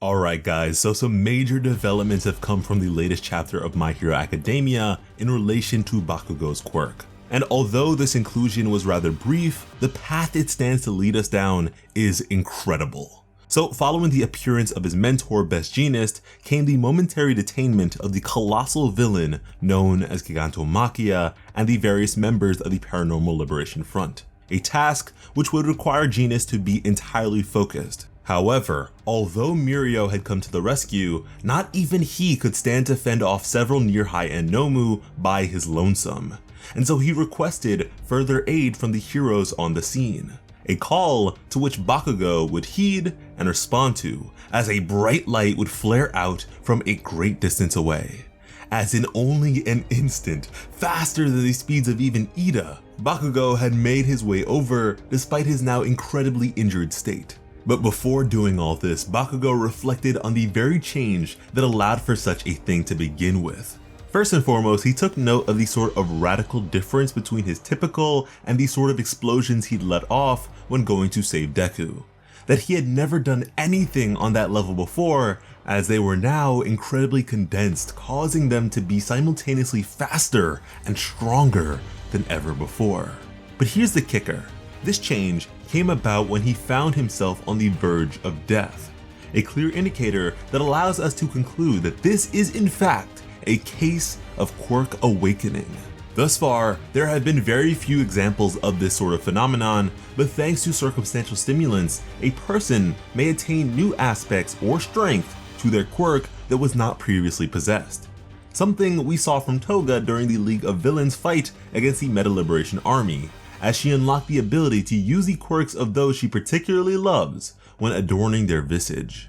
Alright guys, so some major developments have come from the latest chapter of My Hero Academia in relation to Bakugo's quirk. And although this inclusion was rather brief, the path it stands to lead us down is incredible. So following the appearance of his mentor Best Jeanist came the momentary detainment of the colossal villain known as Gigantomachia and the various members of the Paranormal Liberation Front, a task which would require Jeanist to be entirely focused. However, although Mirio had come to the rescue, not even he could stand to fend off several near high-end Nomu by his lonesome, and so he requested further aid from the heroes on the scene, a call to which Bakugo would heed and respond to, as a bright light would flare out from a great distance away. As in only an instant, faster than the speeds of even Ida, Bakugo had made his way over despite his now incredibly injured state. But before doing all this, Bakugo reflected on the very change that allowed for such a thing to begin with. First and foremost, he took note of the sort of radical difference between his typical and the sort of explosions he'd let off when going to save Deku. That he had never done anything on that level before, as they were now incredibly condensed, causing them to be simultaneously faster and stronger than ever before. But here's the kicker. This change came about when he found himself on the verge of death, a clear indicator that allows us to conclude that this is in fact a case of quirk awakening. Thus far, there have been very few examples of this sort of phenomenon, but thanks to circumstantial stimulants, a person may attain new aspects or strength to their quirk that was not previously possessed. Something we saw from Toga during the League of Villains fight against the Meta Liberation Army, as she unlocked the ability to use the quirks of those she particularly loves when adorning their visage.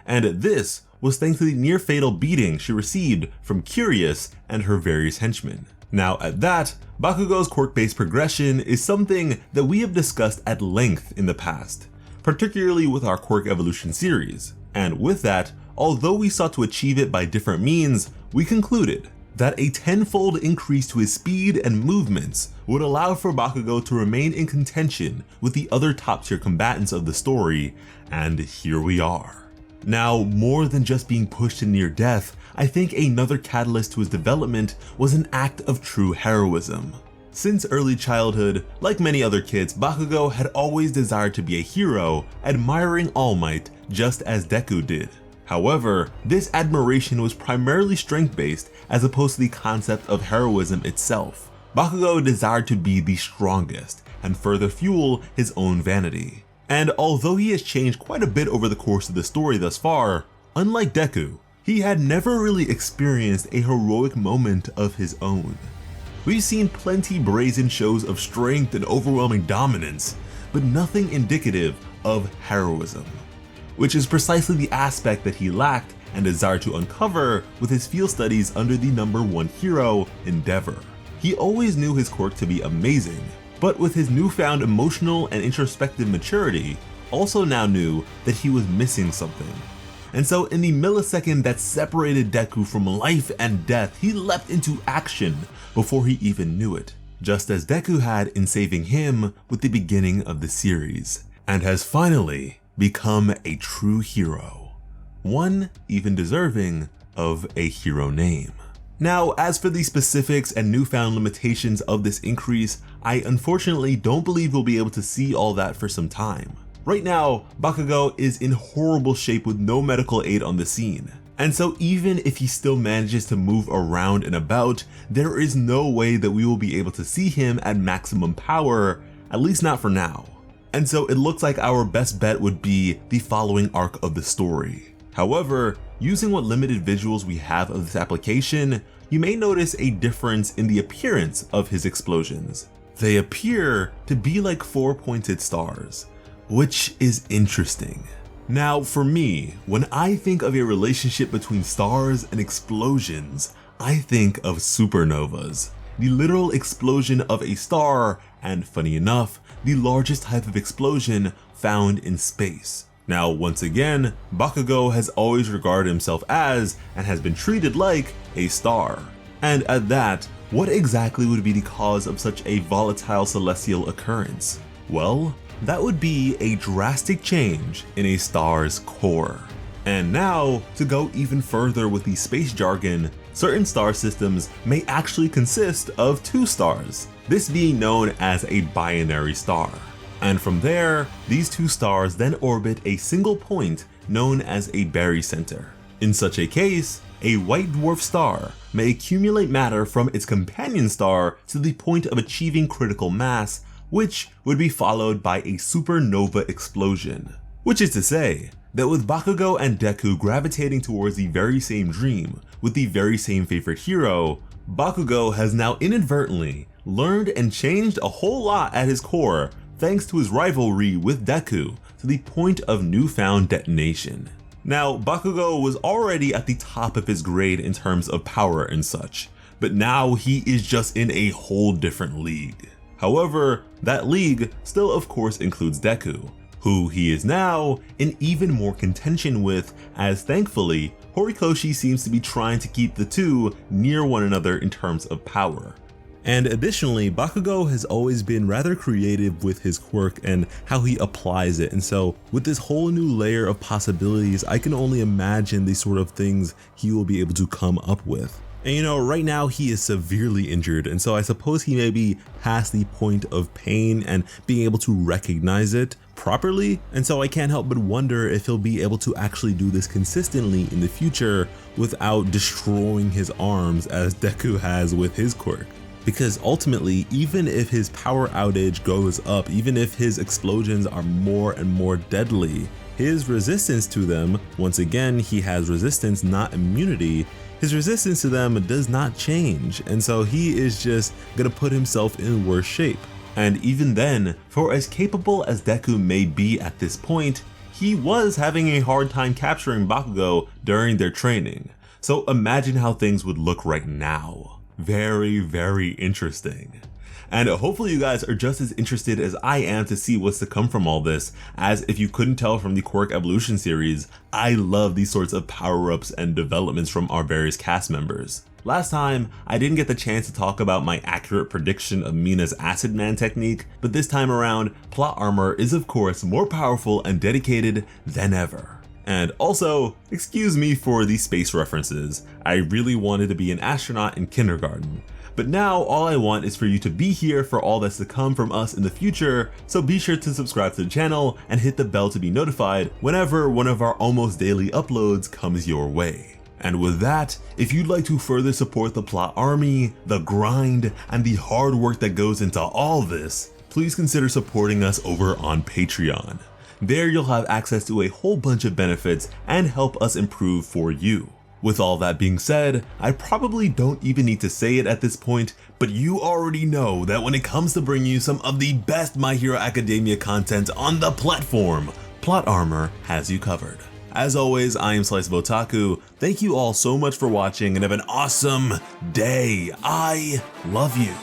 And this was thanks to the near fatal beating she received from Curious and her various henchmen. Now at that, Bakugo's quirk-based progression is something that we have discussed at length in the past, particularly with our Quirk Evolution series, and with that, although we sought to achieve it by different means, we concluded that a tenfold increase to his speed and movements would allow for Bakugo to remain in contention with the other top tier combatants of the story, and here we are. Now, more than just being pushed to near death, I think another catalyst to his development was an act of true heroism. Since early childhood, like many other kids, Bakugo had always desired to be a hero, admiring All Might just as Deku did. However, this admiration was primarily strength-based as opposed to the concept of heroism itself. Bakugo desired to be the strongest and further fuel his own vanity. And although he has changed quite a bit over the course of the story thus far, unlike Deku, he had never really experienced a heroic moment of his own. We've seen plenty brazen shows of strength and overwhelming dominance, but nothing indicative of heroism, which is precisely the aspect that he lacked and desired to uncover with his field studies under the #1 hero, Endeavor. He always knew his quirk to be amazing, but with his newfound emotional and introspective maturity, also now knew that he was missing something. And so in the millisecond that separated Deku from life and death, he leapt into action before he even knew it, just as Deku had in saving him with the beginning of the series, and has finally become a true hero, one even deserving of a hero name. Now, as for the specifics and newfound limitations of this increase, I unfortunately don't believe we'll be able to see all that for some time. Right now, Bakugo is in horrible shape with no medical aid on the scene, and so even if he still manages to move around and about, there is no way that we will be able to see him at maximum power, at least not for now. And so it looks like our best bet would be the following arc of the story. However, using what limited visuals we have of this application, you may notice a difference in the appearance of his explosions. They appear to be like 4-pointed stars, which is interesting. Now for me, when I think of a relationship between stars and explosions, I think of supernovas, the literal explosion of a star, and funny enough, the largest type of explosion found in space. Now once again, Bakugo has always regarded himself as, and has been treated like, a star. And at that, what exactly would be the cause of such a volatile celestial occurrence? Well, that would be a drastic change in a star's core. And now, to go even further with the space jargon, certain star systems may actually consist of 2 stars, this being known as a binary star. And from there, these 2 stars then orbit a single point known as a barycenter. In such a case, a white dwarf star may accumulate matter from its companion star to the point of achieving critical mass, which would be followed by a supernova explosion. Which is to say, that with Bakugo and Deku gravitating towards the very same dream, with the very same favorite hero, Bakugo has now inadvertently learned and changed a whole lot at his core thanks to his rivalry with Deku to the point of newfound detonation. Now, Bakugo was already at the top of his grade in terms of power and such, but now he is just in a whole different league. However, that league still of course includes Deku, who he is now in even more contention with, as thankfully, Horikoshi seems to be trying to keep the two near one another in terms of power. And additionally, Bakugo has always been rather creative with his quirk and how he applies it, and so with this whole new layer of possibilities, I can only imagine the sort of things he will be able to come up with. And you know, right now he is severely injured, and so I suppose he may be past the point of pain and being able to recognize it properly, and so I can't help but wonder if he'll be able to actually do this consistently in the future without destroying his arms as Deku has with his quirk. Because ultimately, even if his power outage goes up, even if his explosions are more and more deadly, his resistance to them, once again he has resistance not immunity, his resistance to them does not change, and so he is just gonna put himself in worse shape. And even then, for as capable as Deku may be at this point, he was having a hard time capturing Bakugo during their training. So imagine how things would look right now. Very, very interesting. And hopefully you guys are just as interested as I am to see what's to come from all this, as if you couldn't tell from the Quirk Evolution series, I love these sorts of power-ups and developments from our various cast members. Last time, I didn't get the chance to talk about my accurate prediction of Mina's Acid Man technique, but this time around, plot armor is of course more powerful and dedicated than ever. And also, excuse me for the space references, I really wanted to be an astronaut in kindergarten. But now all I want is for you to be here for all that's to come from us in the future, so be sure to subscribe to the channel and hit the bell to be notified whenever one of our almost daily uploads comes your way. And with that, if you'd like to further support the plot army, the grind, and the hard work that goes into all this, please consider supporting us over on Patreon. There you'll have access to a whole bunch of benefits and help us improve for you. With all that being said, I probably don't even need to say it at this point, but you already know that when it comes to bringing you some of the best My Hero Academia content on the platform, Plot Armor has you covered. As always, I am Slice of Otaku. Thank you all so much for watching and have an awesome day. I love you.